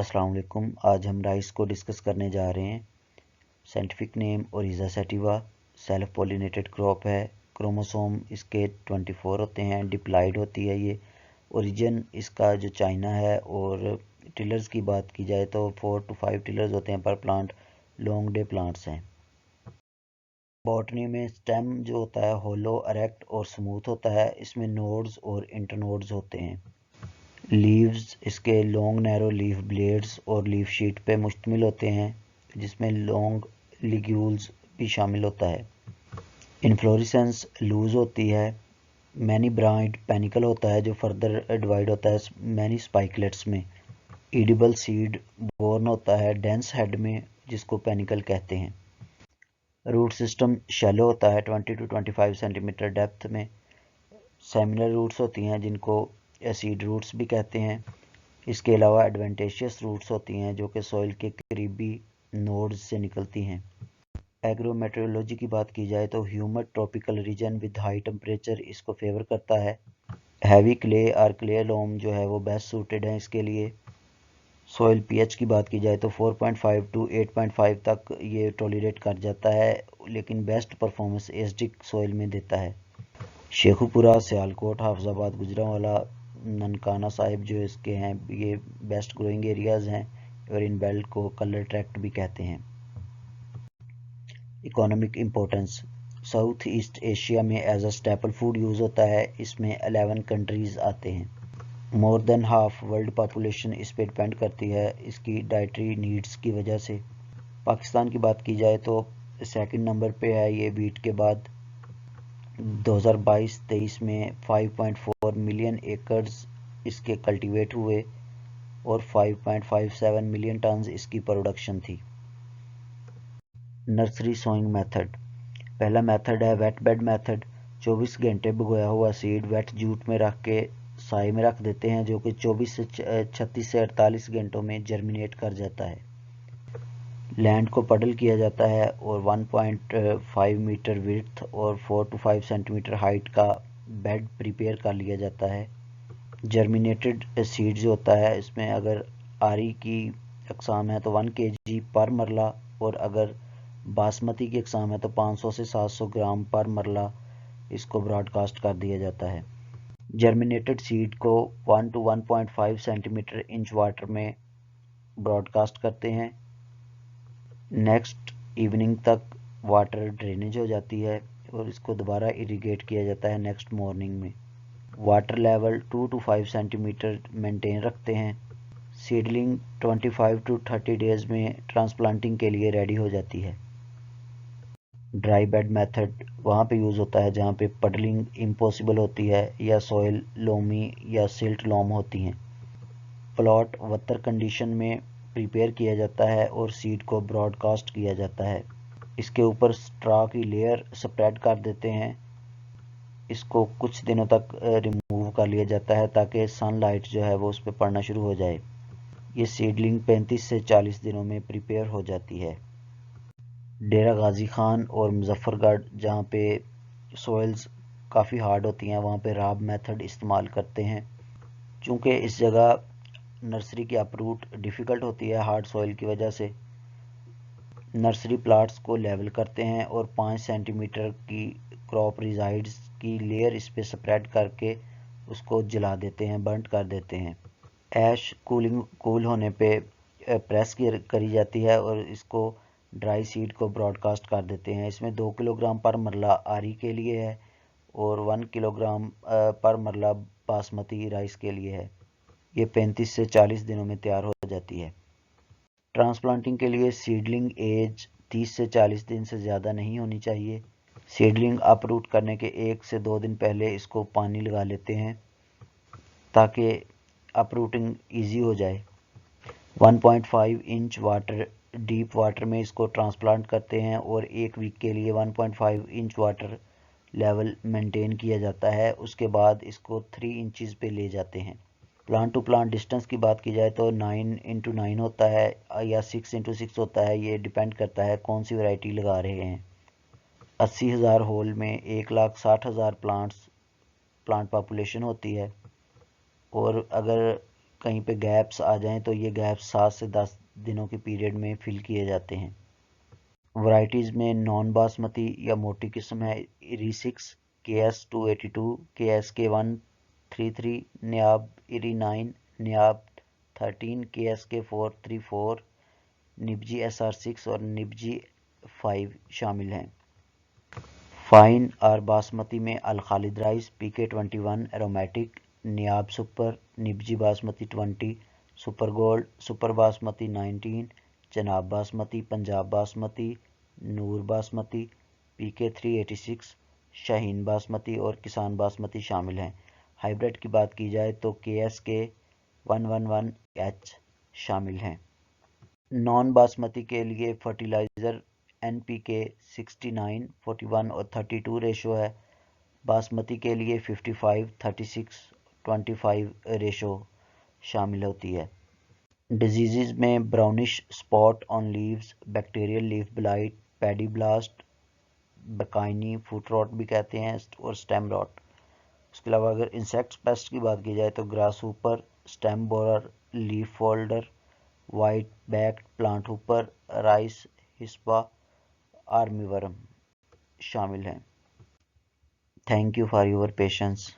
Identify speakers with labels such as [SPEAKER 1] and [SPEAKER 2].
[SPEAKER 1] अस्सलाम वालेकुम। आज हम राइस को डिस्कस करने जा रहे हैं। Scientific name Oryza sativa, self pollinated crop है। क्रोमोसोम इसके 24 होते हैं, डिप्लॉइड होती है ये। ओरिजिन इसका जो चाइना है, और टिलर्स की बात की जाए तो 4 to 5 टिलर्स होते हैं पर प्लांट, लॉन्ग डे प्लांट्स हैं। बॉटनी में स्टेम जो होता है होलो, एरेक्ट और स्मूथ होता है। इसमें नोड्स और इंटरनोड्स होते हैं। लीव्स इसके लॉन्ग नैरो लीफ ब्लेड्स और लीफ शीट पे मुश्तमिल होते हैं, जिसमें लॉन्ग लिग्यूल्स भी शामिल होता है। इन्फ्लोरेसेंस लूज होती है। मैनी ब्रांच्ड पेनिकल होता है जो फर्दर डिवाइड होता है मैनी स्पाइकलेट्स में। एडिबल सीड बोर्न होता है डेंस हेड में, जिसको पेनिकल कहते हैं। रूट सिस्टम शैलो होता है 20 to 25 सेंटीमीटर डेप्थ में। सेमिनल रूट्स होती हैं जिनको सीड रूट्स भी कहते हैं। इसके अलावा एडवेंटेशियस रूट्स होती हैं जो कि सॉइल के करीबी नोड्स से निकलती हैं। एग्रोमेट्रोलॉजी की बात की जाए तो humid tropical region with high temperature इसको फेवर करता है। हैवी क्ले और क्ले लोम जो है वो बेस्ट सूटेड है इसके लिए। सॉइल पीएच की बात की जाए तो 4.5 to 8.5 तक ये टॉलरेट कर जाता है, लेकिन बेस्ट परफॉर्मेंस एसिडिक सॉइल में देता है। शेखुपुरा, सियालकोट, हाफिजाबाद, गुजरांवाला, ननकाना साहिब जो इसके हैं, ये बेस्ट ग्रोइंग एरियाज़ हैं और इन बेल्ट को कलर ट्रैक्ट भी कहते हैं। Economic importance, south east Asia में as a staple food use होता है। इसमें 11 कंट्रीज़ आते हैं। More than half world population इस पे डिपेंड करती है इसकी डाइटरी नीड्स की वजह से। पाकिस्तान की बात की जाए तो सेकंड नंबर पे है ये वीट के बाद। 2022-23 में 5.4 मिलियन एकड़्स इसके कल्टीवेट हुए और 5.57 मिलियन टन्स इसकी प्रोडक्शन थी। नर्सरी सोइंग मेथड, पहला मेथड है वेट बेड मेथड। 24 घंटे भिगोया हुआ सीड वेट जूट में रख के साए में रख देते हैं, जो कि 36 से 48 घंटों में जर्मिनेट कर जाता है। लैंड को पडल किया जाता है और 1.5 मीटर विड्थ और 4 to 5 सेंटीमीटर हाइट का बेड प्रिपेयर कर लिया जाता है। जर्मिनेटेड सीड जो होता है, इसमें अगर आरी की अकसाम है तो 1 kg पर मरला, और अगर बासमती की अकसाम है तो 500 से 700 ग्राम पर मरला इसको ब्रॉडकास्ट कर दिया जाता है। जर्मिनेटेड सीड को 1 to 1.5 सेंटीमीटर इंच वाटर में ब्रॉडकास्ट करते हैं। नेक्स्ट इवनिंग तक वाटर ड्रेनेज हो जाती है और इसको दोबारा इरिगेट किया जाता है नेक्स्ट मॉर्निंग में। Water level 2 to 5 centimetre maintain रखते हैं। सीडलिंग 25 to 30 डेज में ट्रांसप्लांटिंग के लिए रेडी हो जाती है। ड्राई बेड मेथड वहाँ पे यूज़ होता है जहाँ पे पडलिंग इम्पॉसिबल होती है या सॉइल लोमी या सिल्ट लोम होती हैं। प्लॉट वत्तर कंडीशन में प्रिपेयर किया जाता है और सीड को ब्रॉडकास्ट किया जाता है। इसके ऊपर स्ट्रा की लेयर स्प्रेड कर देते हैं। इसको कुछ दिनों तक रिमूव कर लिया जाता है ताकि सनलाइट जो है वो उस पर पड़ना शुरू हो जाए। ये सीडलिंग 35 से 40 दिनों में प्रिपेयर हो जाती है। डेरा गाजी खान और मुजफ्फरगढ़, जहाँ पे सॉइल्स काफ़ी हार्ड होती हैं, वहाँ पे राब मेथड इस्तेमाल करते हैं। चूँकि इस जगह नर्सरी की अपरूट डिफ़िकल्ट होती है हार्ड सॉइल की वजह से, नर्सरी प्लाट्स को लेवल करते हैं और 5 सेंटीमीटर की क्रॉप रिजाइड्स की लेयर इस पे स्प्रेड करके उसको जला देते हैं, बर्न कर देते हैं। ऐश कूल होने पे प्रेस करी जाती है और इसको ड्राई सीड को ब्रॉडकास्ट कर देते हैं। इसमें 2 किलोग्राम पर मरला आरी के लिए है और 1 किलोग्राम पर मरला बासमती राइस के लिए है। ये 35 से 40 दिनों में तैयार हो जाती है। ट्रांसप्लांटिंग के लिए सीडलिंग एज 30 से 40 दिन से ज़्यादा नहीं होनी चाहिए। सीडलिंग अपरूट करने के 1 से 2 दिन पहले इसको पानी लगा लेते हैं ताकि अपरूटिंग ईजी हो जाए। 1.5 इंच वाटर डीप वाटर में इसको ट्रांसप्लांट करते हैं और 1 वीक के लिए 1.5 इंच वाटर लेवल मेंटेन किया जाता है। उसके बाद इसको 3 इंचज़ पे ले जाते हैं। प्लांट टू प्लांट डिस्टेंस की बात की जाए तो 9x9 होता है या 6x6 होता है। ये डिपेंड करता है कौन सी वैरायटी लगा रहे हैं। 80,000 होल में 1,60,000 प्लांट पॉपुलेशन होती है, और अगर कहीं पे गैप्स आ जाएं तो ये गैप्स 7 से 10 दिनों के पीरियड में फिल किए जाते हैं। वैरायटीज़ में नॉन बासमती या मोटी किस्म है इरी 6, KS 282, KS के 133, नियाब इरी 9, नियाब 13, KS के 434, निबजी SR6 और निबजी 5 शामिल हैं। फाइन और बासमती में Al Khalid rice, PK21 aromatic, Niab super, निबजी basmati 20, super gold, super basmati 19, जनाब बासमती, पंजाब बासमती, नूर बासमती, PK386, शाहीन बासमती और किसान बासमती शामिल हैं। हाइब्रिड की बात की जाए तो KS के 111H शामिल हैं। नॉन बासमती के लिए फर्टिलाइज़र NPK 69, 41 और 32 रेशो है। बासमती के लिए 55, 36, 25 रेशो शामिल होती है। डिजीज़ में brownish spot on leaves, bacterial leaf blight, paddy blast, बकाइनी, फुट रॉट भी कहते हैं और स्टेम रॉट। उसके अलावा अगर इंसेक्ट्स पेस्ट की बात की जाए तो grass Hooper, stem borer, leaf folder, white backed plant Hooper, rice hispa, armyworm शामिल हैं। Thank you for your patience.